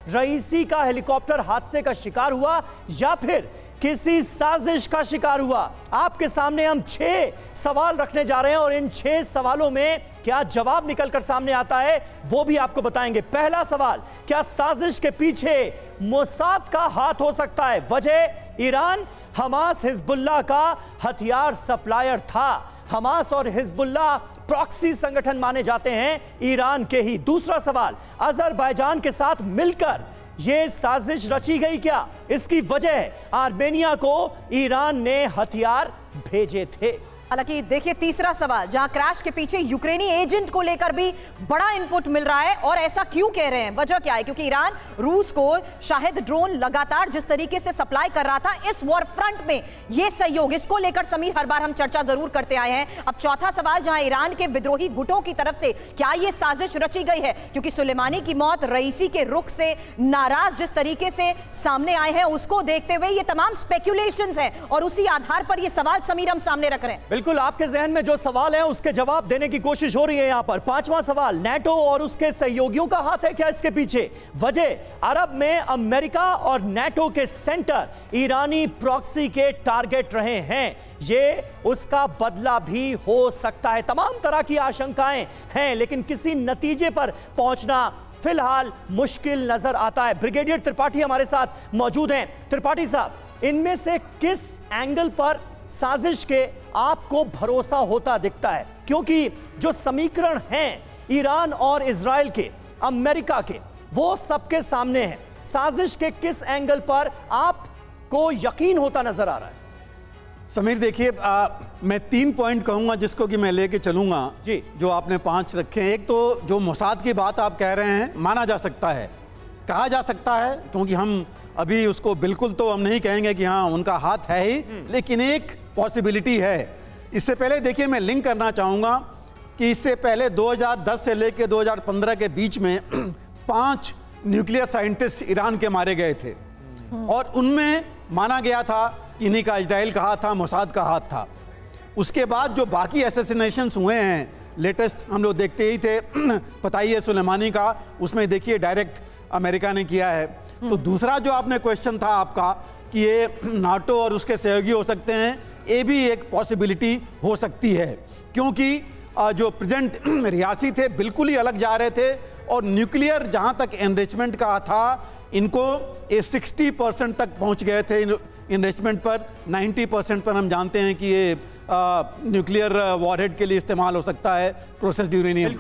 रईसी का हेलीकॉप्टर हादसे का शिकार हुआ या फिर किसी साजिश का शिकार हुआ? आपके सामने हम 6 सवाल रखने जा रहे हैं और इन 6 सवालों में क्या जवाब निकलकर सामने आता है वो भी आपको बताएंगे। पहला सवाल, क्या साजिश के पीछे मोसाद का हाथ हो सकता है? वजह, ईरान हमास हिजबुल्लाह का हथियार सप्लायर था। हमास और हिजबुल्लाह प्रॉक्सी संगठन माने जाते हैं ईरान के ही। दूसरा सवाल, अजरबैजान के साथ मिलकर यह साजिश रची गई क्या? इसकी वजह, आर्मेनिया को ईरान ने हथियार भेजे थे। हालांकि देखिए तीसरा सवाल, जहां क्रैश के पीछे यूक्रेनी एजेंट को लेकर भी बड़ा इनपुट मिल रहा है और ऐसा क्यों कह रहे हैं, वजह क्या है? क्योंकि ईरान रूस को शाहिद ड्रोन लगातार जिस तरीके से सप्लाई कर रहा था इस वॉर फ्रंट में, यह सहयोग, इसको लेकर समीर हर बार हम चर्चा जरूर करते आए हैं। अब चौथा सवाल, जहां ईरान के विद्रोही गुटों की तरफ से क्या यह साजिश रची गई है? क्योंकि सुलेमानी की मौत, रईसी के रुख से नाराज जिस तरीके से सामने आए हैं उसको देखते हुए ये तमाम स्पेक्यूलेशंस हैं और उसी आधार पर यह सवाल समीर हम सामने रख रहे हैं। बिल्कुल, आपके जहन में जो सवाल है उसके जवाब देने की कोशिश हो रही है यहां पर। पांचवां सवाल, नेटो और उसके सहयोगियों का हाथ है क्या इसके पीछे? वजह, अरब में अमेरिका और नेटो के सेंटर ईरानी प्रॉक्सी के टारगेट रहे हैं, ये उसका बदला भी हो सकता है। तमाम तरह की आशंकाएं हैं लेकिन किसी नतीजे पर पहुंचना फिलहाल मुश्किल नजर आता है। ब्रिगेडियर त्रिपाठी हमारे साथ मौजूद हैं। त्रिपाठी साहब, इनमें से किस एंगल पर साजिश के आपको भरोसा होता दिखता है? क्योंकि जो समीकरण हैं ईरान और इजराइल के, अमेरिका के, वो सबके सामने हैं। साजिश के किस एंगल पर आपको यकीन होता नजर आ रहा है? समीर देखिए, मैं 3 पॉइंट कहूंगा जिसको कि मैं लेके चलूंगा जी, जो आपने 5 रखे हैं। एक तो जो मोसाद की बात आप कह रहे हैं, माना जा सकता है, कहा जा सकता है, क्योंकि हम अभी उसको बिल्कुल तो हम नहीं कहेंगे कि हाँ उनका हाथ है ही, लेकिन एक पॉसिबिलिटी है। इससे पहले देखिए, मैं लिंक करना चाहूँगा कि इससे पहले 2010 से लेकर 2015 के बीच में 5 न्यूक्लियर साइंटिस्ट ईरान के मारे गए थे और उनमें माना गया था इन्हीं का, इजराइल का हाथ था, मोसाद का हाथ था। उसके बाद जो बाकी असैसिनेशंस हुए हैं, लेटेस्ट हम लोग देखते ही थे, पता ही है सुलेमानी का, उसमें देखिए डायरेक्ट अमेरिका ने किया है। तो दूसरा जो आपने क्वेश्चन था आपका कि ये नाटो और उसके सहयोगी हो सकते हैं, ये भी एक पॉसिबिलिटी हो सकती है, क्योंकि जो प्रेजेंट रियासी थे बिल्कुल ही अलग जा रहे थे और न्यूक्लियर जहाँ तक एनरिचमेंट का था, इनको ये 60% तक पहुँच गए थे इनरिचमेंट पर। 90% पर हम जानते हैं कि ये न्यूक्लियर वॉरहेड के लिए इस्तेमाल हो सकता है, प्रोसेस्ड यूरेनियम।